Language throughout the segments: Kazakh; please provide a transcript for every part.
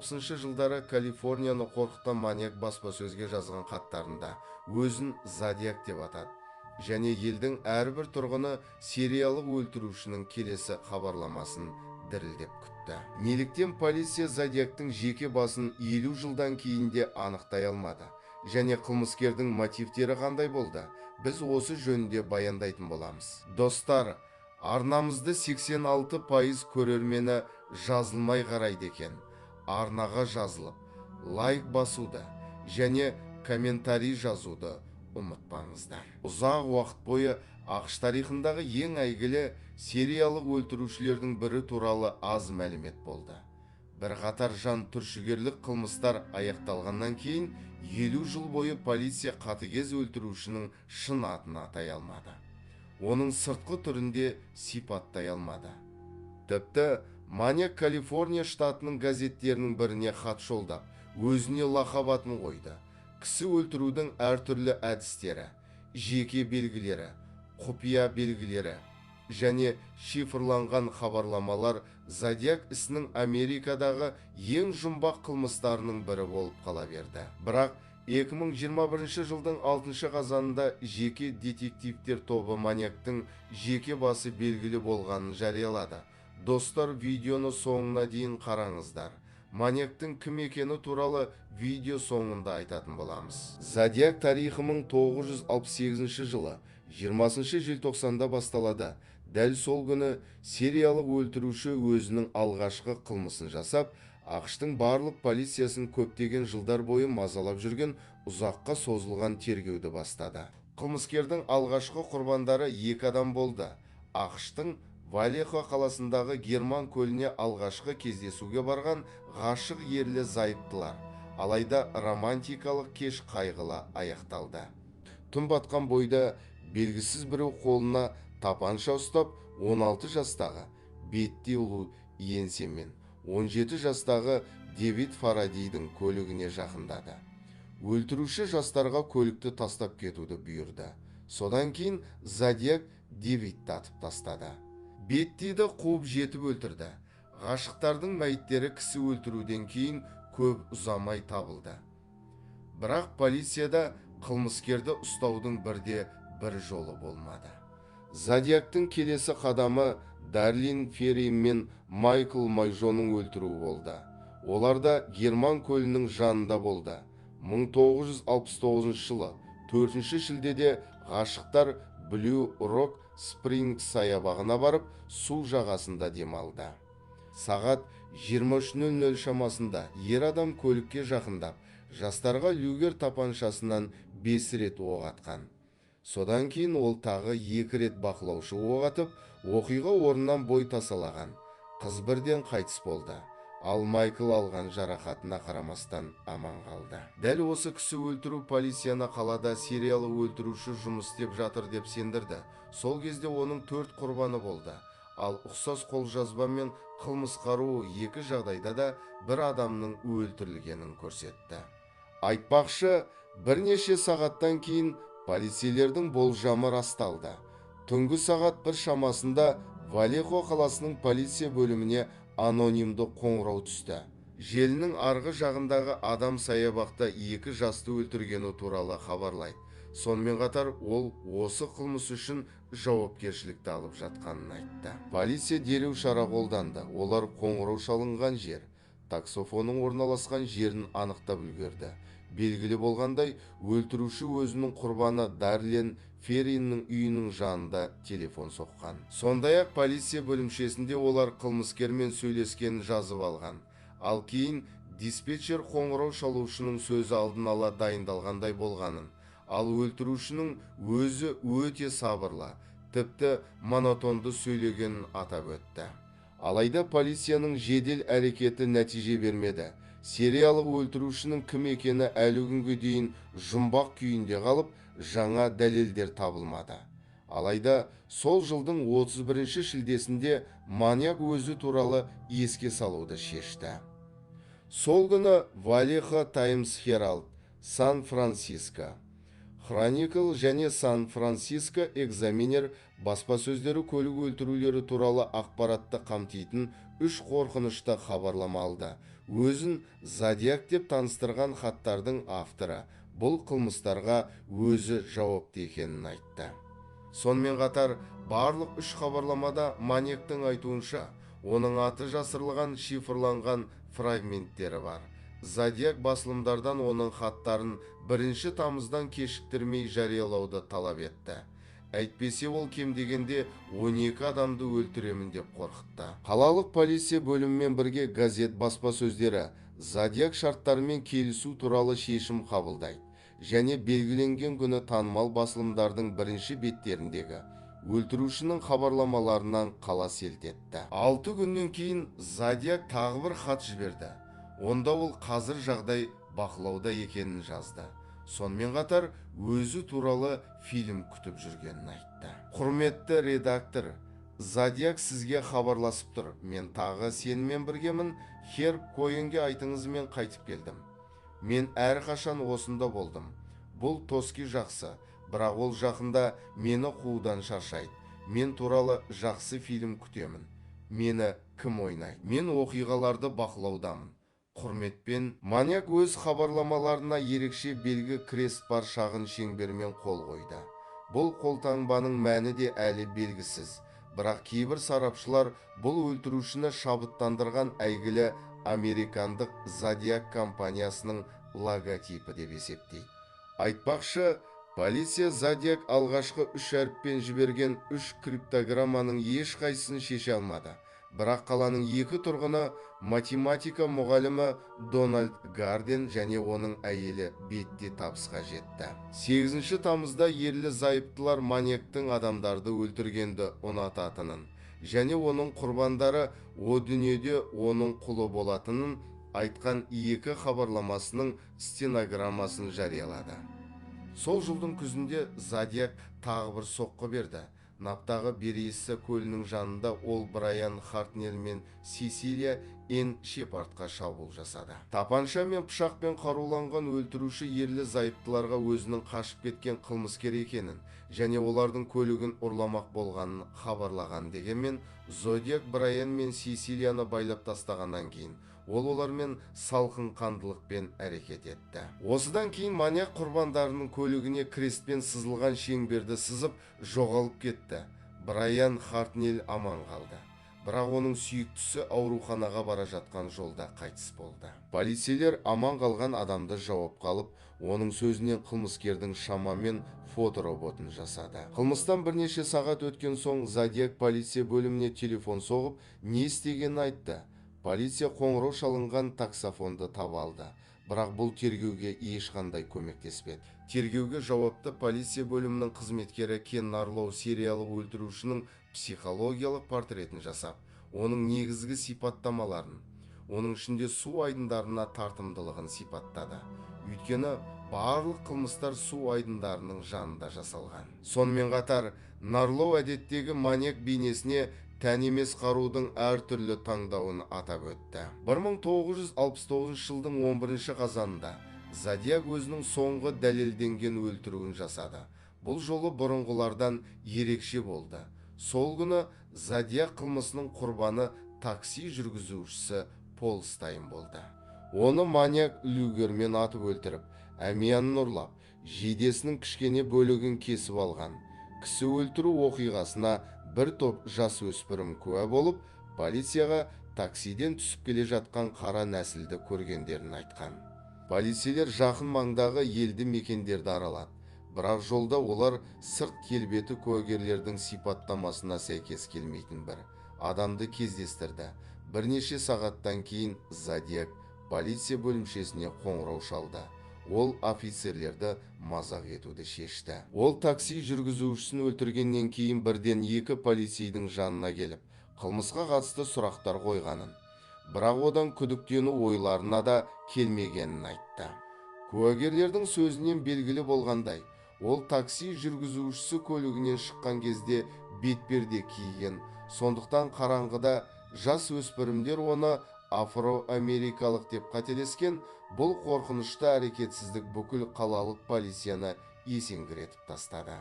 1960 жылдары Калифорнияны қорқытқан маньяк баспасөзге жазған хаттарында өзін Зодиак деп атады және елдің әрбір тұрғыны сериялық өлтірушінің келесі хабарламасын дірілдеп күтті. Неліктен полиция Зодиактың жеке басын 50 жылдан кейін де анықтай алмады және қылмыскердің мотивтері қандай болды? Біз осы жөнінде баяндайтын боламыз. Достар, арнамызды 86% көрермені жазылмай қарайды екен. Арнаға жазылып, лайк басуды және комментарий жазуды ұмытпаңыздар. Ұзақ уақыт бойы ақш тарихындағы ең әйгілі сериялық өлтірушілердің бірі туралы аз мәлімет болды. Бірқатар жан түршігерлік қылмыстар аяқталғаннан кейін 50 жыл бойы полиция қатыгез өлтірушінің шын атын атай алмады. Оның сыртқы түрінде сипаттай алмады. Тіпті маньяк Калифорния штатының газеттерінің біріне хат жолдап, өзіне лақап атын қойды. Кісі өлтірудің әртүрлі әдістері, жеке белгілері, құпия белгілері және шифрланған хабарламалар Зодиак ісінің Америкадағы ең жұмбақ қылмыстарының бірі болып қала берді. Бірақ 2021 жылдың 6 қазанында жеке детективтер тобы маньяктың жеке басы белгілі болғанын жариялады. Достар, видеоны соңына дейін қараңыздар. Маньяктың кім екені туралы видео соңында айтатын боламыз. Зодиак тарихы 1968 жылы 20 желтоқсанда басталады. Дәл сол күні сериялық өлтіруші өзінің алғашқы қылмысын жасап, ақштың барлық полициясын көптеген жылдар бойы мазалап жүрген ұзаққа созылған тергеуді бастады. Қылмыскердің алғашқы құрбандары 2 адам болды. ақштың Валехо қаласындағы Герман көліне алғашқы кездесуге барған ғашық ерлі зайыптылар, алайда романтикалық кеш қайғылы аяқталды. Түн батқан бойда белгісіз біреу қолына тапанша ұстап 16 жастағы Бетти Лу Йенсен мен 17 жастағы Дэвид Фарадидің көлігіне жақындады. Өлтіруші жастарға көлікті тастап кетуді бұйырды. Содан кейін Зодиак Дэвидті атып тастады. Беттиді қуып жетіп өлтірді. Ғашықтардың мәйіттері кісі өлтіруден кейін көп ұзамай табылды. Бірақ полицияда қылмыскерді ұстаудың бір жолы болмады. Зодиактың келесі қадамы Дарлин Ферри мен Майкл Майжоның өлтіруі болды. Олар да Герман көлінің жанында болды. 1969 жылы 4 шілдеде ғашықтар Блю Рок Спринг саябағына барып, су жағасында демалды. Сағат 23:00 шамасында ер адам көлікке жақындап, жастарға люгер тапаншасынан 5 рет оқ атқан. Содан кейін ол тағы 2 рет бақылаушы оқ атып, оқиға орнынан бой тасалаған. Қыз бірден қайтыс болды. Ал Майкл алған жарақатына қарамастан аман қалды. Дәл осы кісі өлтіру полицияны қалада сериялы өлтіруші жұмыс істеп жатыр деп сендірді. Сол кезде оның 4 құрбаны болды. Ал ұқсас қолжазба мен қылмыс қаруы 2 жағдайда да бір адамның өлтірілгенін көрсетті. Айтпақшы, бірнеше сағаттан кейін полицейлердің болжамы расталды. Түнгі сағат 1 шамасында Валехо қаласының полиция бөліміне анонимді қоңырау түсті. Желінің арғы жағындағы адам саябақта 2 жасты өлтіргені туралы хабарлайды. Сонымен қатар ол осы қылмыс үшін жауапкершілікті алып жатқанын айтты. Полиция дереу шара қолданды. Олар қоңырау шалынған жер, таксофонның орналасқан жерін анықтап үлгерді. Белгілі болғандай, өлтіруші өзінің құрбаны Дарлин Ферриннің үйінің жанында телефон соққан. Сондай-ақ полиция бөлімшесінде олар қылмыскермен сөйлескенін жазып алған. Ал кейін диспетчер қоңырау шалушының сөзі алдын ала дайындалғандай болғанын, ал өлтірушінің өзі өте сабырлы, тіпті монотонды сөйлегенін атап өтті. Алайда полицияның жедел әрекеті нәтиже бермеді. Сериялық өлтірушінің кім екені әлі күнге дейін жұмбақ күйінде қалып, жаңа дәлелдер табылмады. Алайда сол жылдың 31 шілдесінде маньяк өзі туралы еске салуды шешті. Сол күні Валехо Таймс Херальд, Сан-Франциско, Хроникл және Сан-Франциско Экзаменер баспасөздері көлік өлтірулері туралы ақпаратты қамтитын 3 қорқынышты хабарлама алды. өзін зодиак деп таныстырған хаттардың авторы бұл қылмыстарға өзі жауапты екенін айтты. Сонымен қатар барлық үш хабарламада маньяктың айтуынша оның аты жасырылған шифрланған фрагменттері бар. Зодиак басылымдардан оның хаттарын 1 тамыздан кешіктірмей жариялауды талап етті. Әйтпесе ол кем дегенде 12 адамды өлтіремін деп қорқытты. Қалалық полиция бөлімімен бірге газет баспасөздері зодиак шарттарымен келісу туралы шешім қабылдайды және белгіленген күні танымал басылымдардың бірінші беттеріндегі өлтірушінің хабарламаларынан қала селтетті. 6 күннен кейін зодиак тағы бір хат жіберді. Онда ол қазір жағдай бақылауда екенін жазды. Сонымен қатар өзі туралы фильм күтіп жүргенін айтты. Құрметті редактор, зодиак сізге хабарласып тұр. Мен тағы сенімен біргемін. Херб Коэнге айтыңыз, мен қайтып келдім. Мен әрқашан осында болдым. Бұл Тоски жақсы, бірақ ол жақында мені қуудан шаршайды. Мен туралы жақсы фильм күтемін. Мені кім ойнайды? Мен оқиғаларды бақылаудамын. Құрметпен, маньяк өз хабарламаларына ерекше белгі крест бар шағын шеңбермен қол қойды. Бұл қолтаңбаның мәні де әлі белгісіз, бірақ кейбір сарапшылар бұл өлтірушіні шабыттандырған әйгілі американдық зодиак компаниясының логотипі деп есептейді. Айтпақшы, полиция зодиак алғашқы 3 әріппен жіберген 3 криптограмманың ешқайсысын шеше алмады. Бірақ қаланың 2 тұрғыны, математика мұғалімі Дональд Гарден және оның әйелі Бетти табысқа жетті. 8 тамызда ерлі зайыптылар маньяктың адамдарды өлтіргенді ұнататынын және оның құрбандары о дүниеде оның құлы болатынын айтқан 2 хабарламасының стенограммасын жариялады. Сол жылдың күзінде зодиак тағы бір соққы берді. Наптағы Берейсі көлінің жанында ол Брайан Хартнелл мен Сесилия Энн Шепардқа шабуыл жасады. Тапанша мен пышақпен қаруланған өлтіруші ерлі зайыптыларға өзінің қашып кеткен қылмыскер екенін және олардың көлігін ұрламақ болғанын хабарлаған. Дегенмен зодиак Брайан мен Сесилияны байлап тастағаннан кейін ол олармен салқын қандылықпен әрекет етті. Осыдан кейін маньяк құрбандарының көлігіне крестпен сызылған шеңберді сызып жоғалып кетті. Брайан Хартнелл аман қалды. Бірақ оның сүйіктісі ауруханаға бара жатқан жолда қайтыс болды. Полицейлер аман қалған адамды жауапқа алып, оның сөзінен қылмыскердің шамамен фотороботын жасады. Қылмыстан бірнеше сағат өткен соң зодиак полиция бөліміне телефон соғып, не істегенін айтты. Полиция қоңырау шалынған таксофонды таба алды, бірақ бұл тергеуге ешқандай көмектеспеді. Тергеуге жауапты полиция бөлімінің қызметкері Кен Нарлоу сериялық өлтірушінің психологиялық портретін жасап, оның негізгі сипаттамаларын, оның ішінде су айдындарына тартымдылығын сипаттады. Өйткені барлық қылмыстар су айдындарының жанында жасалған. Сонымен қатар, Нарлоу әдеттегі маньяк бейнесіне тән емес қарудың әртүрлі таңдауын атап өтті. 1969 жылдың 11 қазанында зодиак өзінің соңғы дәлелденген өлтіруін жасады. Бұл жолы бұрынғылардан ерекше болды. Сол күні зодиак қылмысының құрбаны такси жүргізушісі Пол Стайн болды. Оны маньяк люгермен атып өлтіріп, әмиянын ұрлап, жейдесінің кішкене бөлігін кесіп алған. Кісі өлтіру оқиғасына бір топ жас өспірім куә болып, полицияға таксиден түсіп келе жатқан қара нәсілді көргендерін айтқан. Полицейлер жақын маңдағы елді мекендерді аралады, бірақ жолда олар сырт келбеті куәгерлердің сипаттамасына сәйкес келмейтін бір адамды кездестірді. Бірнеше сағаттан кейін зодиак полиция бөлімшесіне қоңырау шалды. Ол офицерлерді мазақ етуді шешті. Ол такси жүргізушісін өлтіргеннен кейін бірден 2 полицейдің жанына келіп, қылмысқа қатысты сұрақтар қойғанын, бірақ одан күдіктену ойларына да келмегенін айтты. Куәгерлердің сөзінен белгілі болғандай, ол такси жүргізушісі көлігінен шыққан кезде бетперде киген, сондықтан қараңғыда жас өспірімдер оны афроамерикалық деп қателескен. Бұл қорқынышты әрекетсіздік бүкіл қалалық полицияны есеңгіретіп тастады.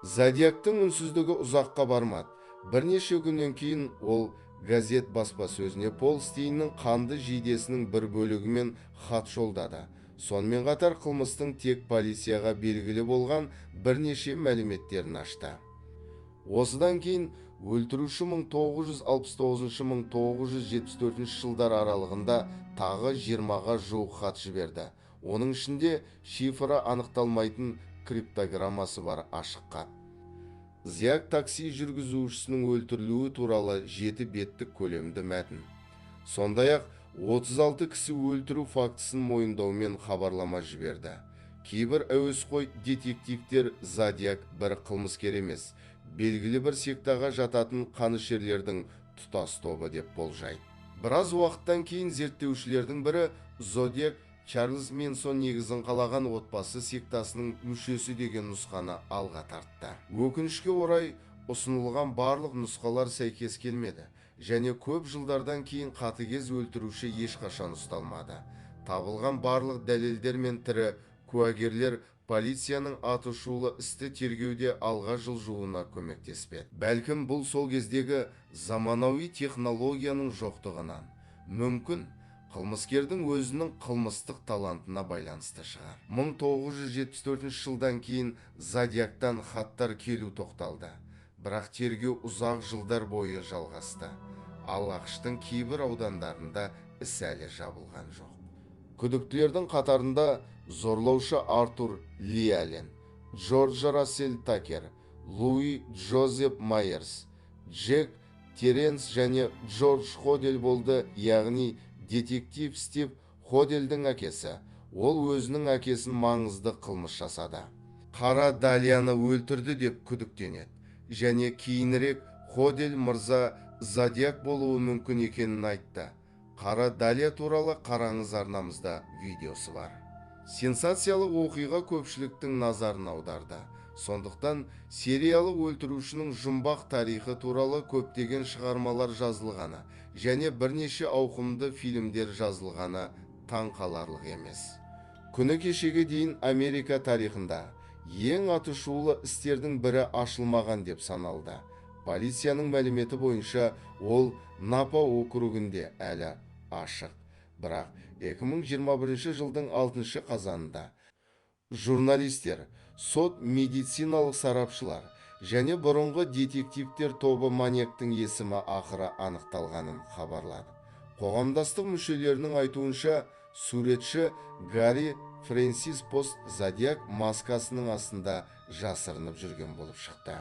Зодиактың үнсіздігі ұзаққа бармады. Бірнеше күннен кейін ол газет баспасөзіне Пол Стейннің қанды жидесінің бір бөлігімен хат жолдады. Сонымен қатар қылмыстың тек полицияға белгілі болған бірнеше мәліметтерін ашты. Осыдан кейін өлтіруші 1969-1974 жылдар аралығында тағы 20-ға жуық хат жіберді. Оның ішінде шифры анықталмайтын криптограммасы бар ашық хат. Зиак такси жүргізушісінің өлтірілуі туралы 7 беттік көлемді мәтін. Сондай-ақ 36 кісі өлтіру фактісін мойындаумен хабарлама жіберді. Кейбір әуесқой детективтер Зодиак бір қылмыскер емес, белгілі бір сектаға жататын қанішерлердің тұтас тобы деп болжайды. Біраз уақыттан кейін зерттеушілердің бірі Зодиак Чарльз Менсон негізін қалаған отбасы сектасының мүшесі деген нұсқаны алға тартты. Өкінішке орай, ұсынылған барлық нұсқалар сәйкес келмеді, және көп жылдардан кейін қатыгез өлтіруші ешқашан ұсталмады. Табылған барлық дәлелдер мен тірі куәгерлер полицияның атышулы істі тергеуде алға жылжуына көмектеспеді. Бәлкім бұл сол кездегі заманауи технологияның жоқтығынан, мүмкін қылмыскердің өзінің қылмыстық талантына байланысты шығар. 1974 жылдан кейін Зодиактан хаттар келу тоқталды, бірақ тергеу ұзақ жылдар бойы жалғасты. Ал ақштың кейбір аудандарында іс әлі жабылған жоқ. Күдіктілердің қатарында зорлаушы Артур Ли Аллен, Джордж Рассел Такер, Луи Джозеф Майерс, Джек Теренс және Джордж Ходель болды, яғни детектив Стив Ходельдің әкесі. Ол өзінің әкесін маңызды қылмыс жасады. Қара Далияны өлтірді деп күдіктенеді, және кейінірек Ходель мырза Зодиак болуы мүмкін екенін айтты. Қара Далия туралы қараңыз, арнамызда видеосы бар. Сенсациялық оқиға көпшіліктің назарын аударды. Сондықтан сериялық өлтірушінің жұмбақ тарихы туралы көптеген шығармалар жазылғаны және бірнеше ауқымды фильмдер жазылғаны таңқаларлық емес. Күні кешеге дейін Америка тарихында ең атышулы істердің бірі ашылмаған деп саналды. Полицияның мәліметі бойынша ол Напа округінде әлі ашық. Бірақ 2021 жылдың 6 қазанында журналистер, сот, медициналық сарапшылар және бұрынғы детективтер тобы маньяктың есімі ақыры анықталғанын хабарлады. Қоғамдастық мүшелерінің айтуынша, суретші Гарри Фрэнсис Пост Зодиак маскасының астында жасырынып жүрген болып шықты.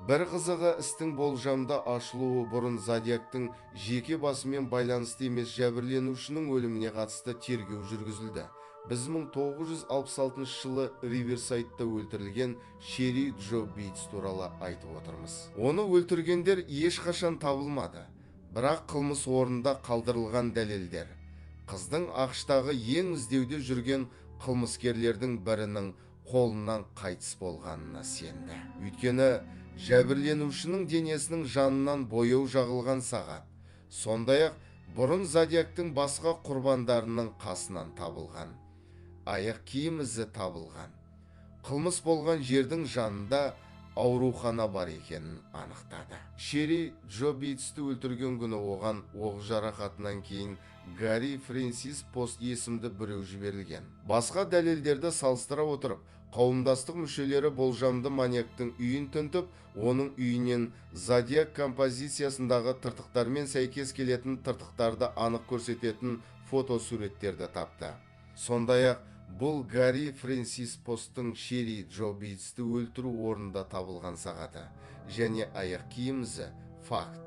Бір қызығы, істің болжамда ашылуы бұрын Зодиактың жеке басымен байланысты емес жәбірленушінің өліміне қатысты тергеу жүргізілді. Біз 1966 жылы Риверсайдта өлтірілген Шерри Джо Бейтс туралы айтып отырмыз. Оны өлтіргендер ешқашан табылмады, бірақ қылмыс орнында қалдырылған дәлелдер қыздың ақштағы ең іздеуде жүрген қылмыскерлердің бірінің қолынан қайтыс болғанына сенді. Өйткені жәбірленушінің денесінің жанынан бояу жағылған сағат, сондай-ақ бұрын Зодиактың басқа құрбандарының қасынан табылған аяқ киім ізі табылған. Қылмыс болған жердің жанында аурухана бар екенін анықтады. Шерри Джо Бейтсті өлтірген күні оған оқ жарақатынан кейін Гарри Фрэнсис Пост есімді біреу жіберілген. Басқа дәлелдерді салыстыра отырып, қауымдастық мүшелері болжамды маньяктың үйін тінтіп, оның үйінен Зодиак композициясындағы тыртықтармен сәйкес келетін тыртықтарды анық көрсететін фотосуреттерді тапты. Сондай-ақ бұл Гарри Фрэнсис Посттың Шерри Джо Бейтсті өлтіру орнында табылған сағаты және аяқ киім ізі факт.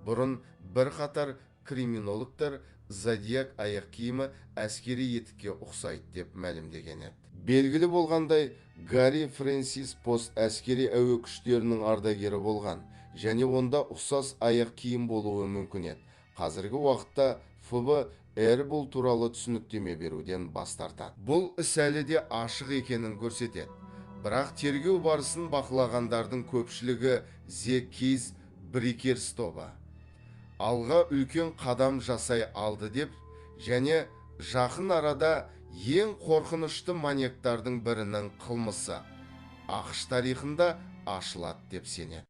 Бұрын бірқатар криминологтар Зодиак аяқ киімі әскери етікке ұқсайды деп мәлімдеген еді. Белгілі болғандай, Гарри Фрэнсис Пост әскери әуе күштерінің ардагері болған және онда ұқсас аяқ киім болуы мүмкін еді. Қазіргі уақытта ФБР бұл туралы түсініктеме беруден бас тартады. Бұл іс әлі де ашық екенін көрсетеді. Бірақ тергеу барысын бақылағандардың көпшілігі The Case Breakers тобы алға үлкен қадам жасай алды деп және жақын арада ең қорқынышты маньяктардың бірінің қылмысы ақш тарихында ашылады деп сенеді.